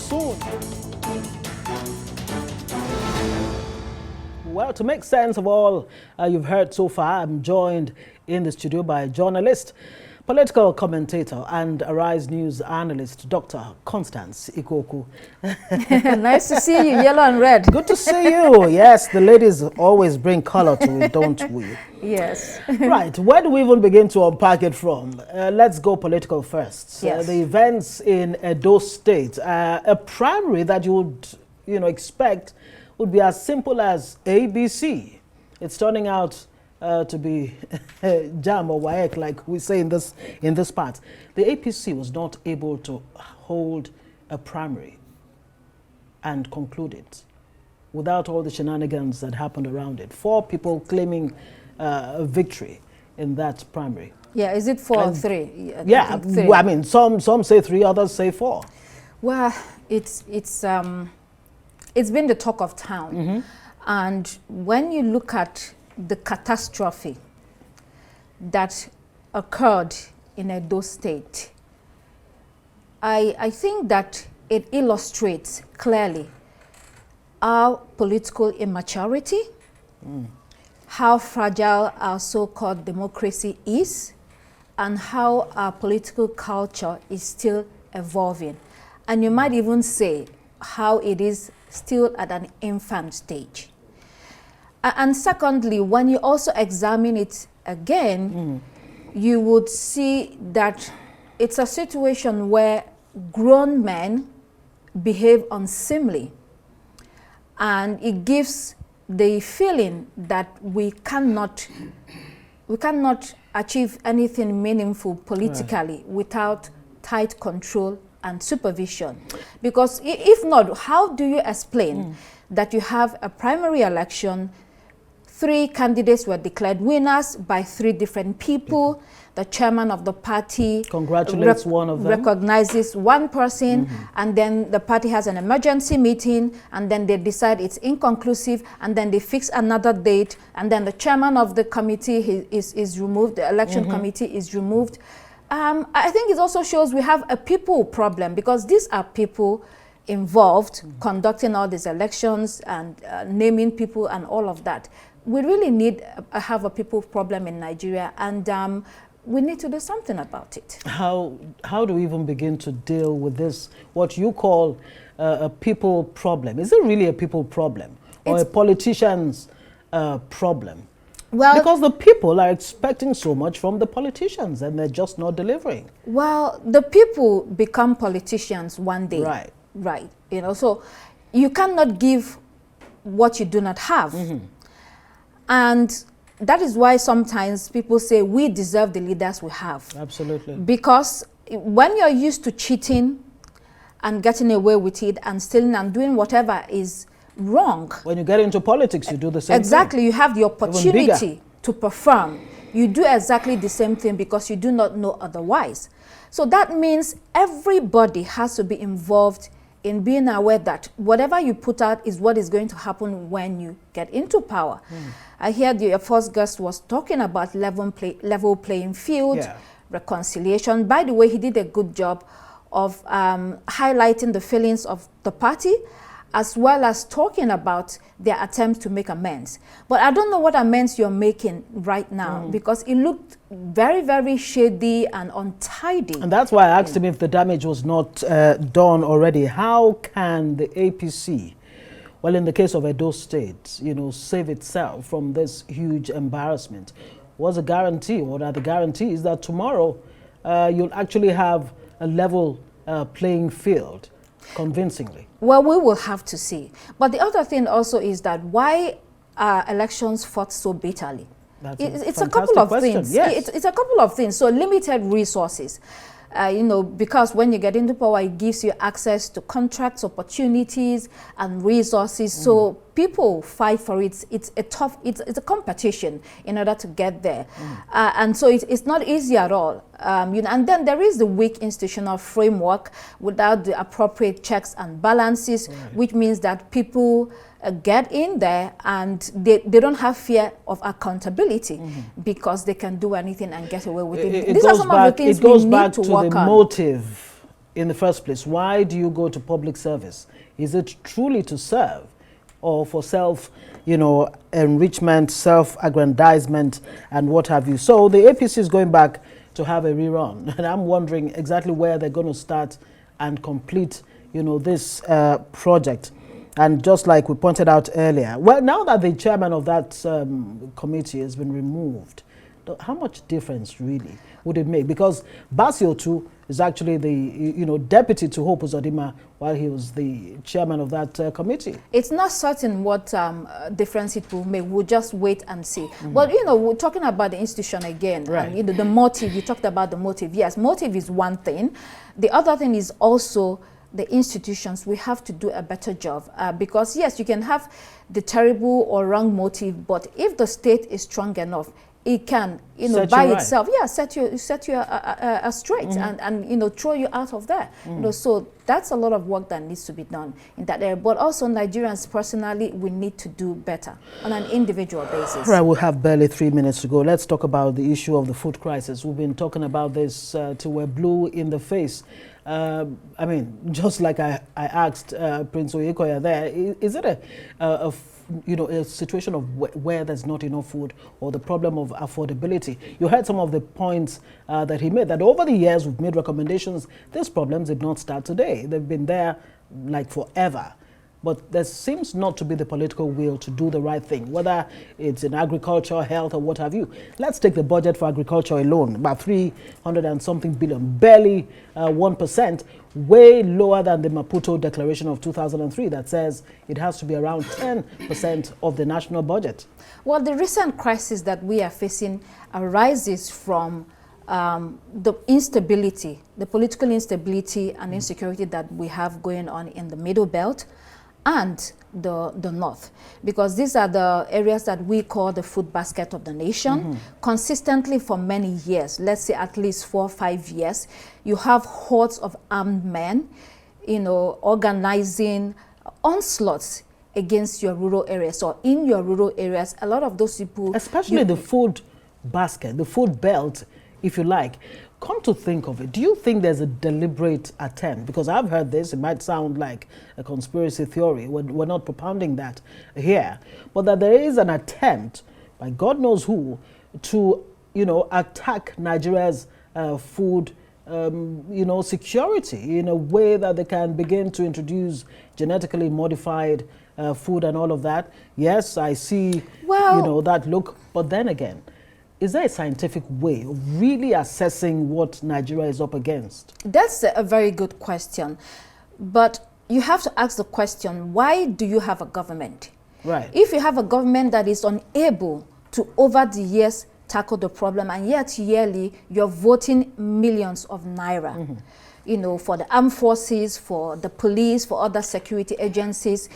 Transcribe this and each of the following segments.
soon. Well, to make sense of all you've heard so far, I'm joined in the studio by journalist, political commentator and Arise News analyst, Dr. Constance Ikokwu. Nice to see you, yellow and red. Good to see you. Yes, the ladies always bring color to it, don't we? Yes. Right, where do we even begin to unpack it from? Let's go political first. Yes. The events in Edo State, a primary that you would expect would be as simple as ABC. It's turning out to be jam or waek, like we say in this part. The APC was not able to hold a primary and conclude it without all the shenanigans that happened around it. 4 people claiming a victory in that primary. Yeah, is it 4 or 3? Yeah, 3. I mean, some say 3, others say 4. Well, it's been the talk of town. Mm-hmm. And when you look at the catastrophe that occurred in Edo State, I think that it illustrates clearly our political immaturity, how fragile our so-called democracy is, and how our political culture is still evolving. And you might even say how it is still at an infant stage. And secondly, when you also examine it again, you would see that it's a situation where grown men behave unseemly. And it gives the feeling that we cannot achieve anything meaningful politically without tight control and supervision. Because if not, how do you explain that you have a primary election, 3 candidates were declared winners by 3 different people. The chairman of the party congratulates one of them, recognizes one person, and then the party has an emergency meeting, and then they decide it's inconclusive, and then they fix another date, and then the chairman of the committee is removed, the election committee is removed. I think it also shows we have a people problem, because these are people involved conducting all these elections and naming people and all of that. We really have a people problem in Nigeria, and we need to do something about it. How do we even begin to deal with this, what you call a people problem? Is it really a people problem or a politician's problem? Well, because the people are expecting so much from the politicians and they're just not delivering. Well, the people become politicians one day. Right. Right. So you cannot give what you do not have. And that is why sometimes people say we deserve the leaders we have. Absolutely. Because when you're used to cheating and getting away with it and stealing and doing whatever is wrong. When you get into politics, you do the same exactly, thing. You have the opportunity to perform. You do exactly the same thing because you do not know otherwise. So that means everybody has to be involved in being aware that whatever you put out is what is going to happen when you get into power. I hear your first guest was talking about level playing field, reconciliation. By the way, he did a good job of highlighting the feelings of the party, as well as talking about their attempts to make amends. But I don't know what amends you're making right now, because it looked very, very shady and untidy. And that's why I asked him if the damage was not done already. How can the APC, well, in the case of Edo State, save itself from this huge embarrassment? What's the guarantee? What are the guarantees that tomorrow you'll actually have a level playing field convincingly? Well, we will have to see. But the other thing also is that why are elections fought so bitterly? It's a couple of things. Yes. It's a couple of things. So limited resources. Because when you get into power, it gives you access to contracts, opportunities, and resources. So people fight for it. It's a competition in order to get there. And so it's not easy at all. And then there is the weak institutional framework without the appropriate checks and balances, which means that people get in there and they don't have fear of accountability because they can do anything and get away with it. These are some of the things we need to work on. It goes back to the motive in the first place? Why do you go to public service? Is it truly to serve, or for self, enrichment, self-aggrandizement, and what have you? So the APC is going back to have a rerun, and I'm wondering exactly where they're going to start and complete, this project. And just like we pointed out earlier, well, now that the chairman of that committee has been removed, how much difference really would it make? Because Basio too is actually the deputy to Hope Uzodimma while he was the chairman of that committee. It's not certain what difference it will make. We'll just wait and see. But we're talking about the institution again, right. And the motive. You talked about the motive. Yes, motive is one thing. The other thing is also the institutions. We have to do a better job because yes, you can have the terrible or wrong motive, but if the state is strong enough, it can, by itself, set you straight and throw you out of there. So that's a lot of work that needs to be done in that area. But also Nigerians personally, we need to do better on an individual basis. Right, we have barely 3 minutes to go. Let's talk about the issue of the food crisis. We've been talking about this till we're blue in the face. I mean, just like I asked Prince Oyekoya there, is it a situation of where there's not enough food, or the problem of affordability? You heard some of the points that he made, that over the years we've made recommendations. These problems did not start today. They've been there like forever. But there seems not to be the political will to do the right thing, whether it's in agriculture, health, or what have you. Let's take the budget for agriculture alone, about 300 and something billion, barely 1%, way lower than the Maputo Declaration of 2003 that says it has to be around 10% of the national budget. Well, the recent crisis that we are facing arises from the instability, the political instability and insecurity that we have going on in the Middle Belt and the North, because these are the areas that we call the food basket of the nation. Consistently for many years, let's say at least 4 or 5 years, you have hordes of armed men, organizing onslaughts against your rural areas or in your rural areas. A lot of those people, especially the food basket, the food belt, if you like. Come to think of it, do you think there's a deliberate attempt? Because I've heard this, it might sound like a conspiracy theory. We're not propounding that here. But that there is an attempt, by God knows who, to, attack Nigeria's food, security in a way that they can begin to introduce genetically modified food and all of that. Yes, I see, that look. But then again, is there a scientific way of really assessing what Nigeria is up against? That's a very good question. But you have to ask the question, why do you have a government? Right. If you have a government that is unable to, over the years, tackle the problem, and yet yearly you're voting millions of naira, for the armed forces, for the police, for other security agencies,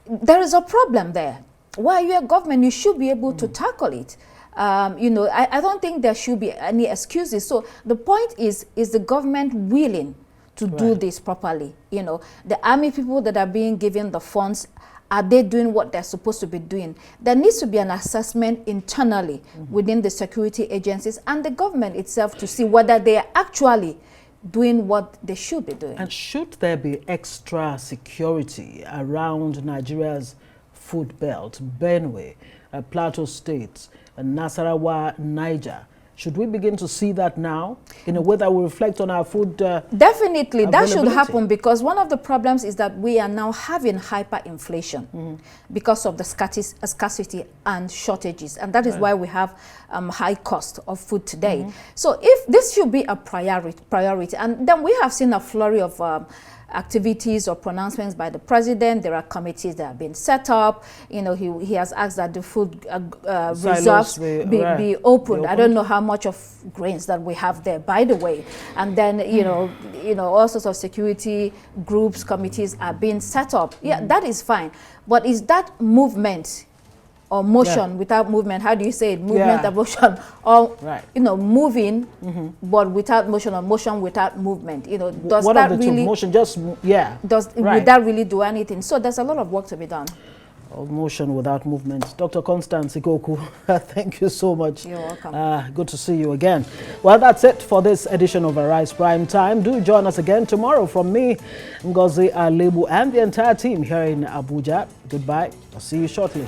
there is a problem there. Why are you a government? You should be able to tackle it. I don't think there should be any excuses. So the point is the government willing to do this properly? The army people that are being given the funds, are they doing what they're supposed to be doing? There needs to be an assessment internally within the security agencies and the government itself to see whether they are actually doing what they should be doing. And should there be extra security around Nigeria's food belt, Benue, Plateau State, Nasarawa, Niger? Should we begin to see that now in a way that will reflect on our food? Definitely, that should happen, because one of the problems is that we are now having hyperinflation because of the scarcity and shortages, and that is why we have high cost of food today. So if this should be a priority, and then we have seen a flurry of activities or pronouncements by the president. There are committees that have been set up. He has asked that the food reserves be opened. I don't know how much of grains that we have there, by the way. And then, all sorts of security groups, committees are being set up. Yeah, that is fine. But is that movement or motion without movement? How do you say it? Movement or motion, or moving but without motion, or motion without movement? Does what that of the really two? Motion just would that really do anything? So there's a lot of work to be done. All motion without movement. Dr. Constance Ikokwu, thank you so much. You're welcome. Good to see you again. Well, that's it for this edition of Arise Prime Time. Do join us again tomorrow from me, Ngozi Alebu, and the entire team here in Abuja. Goodbye. I'll see you shortly.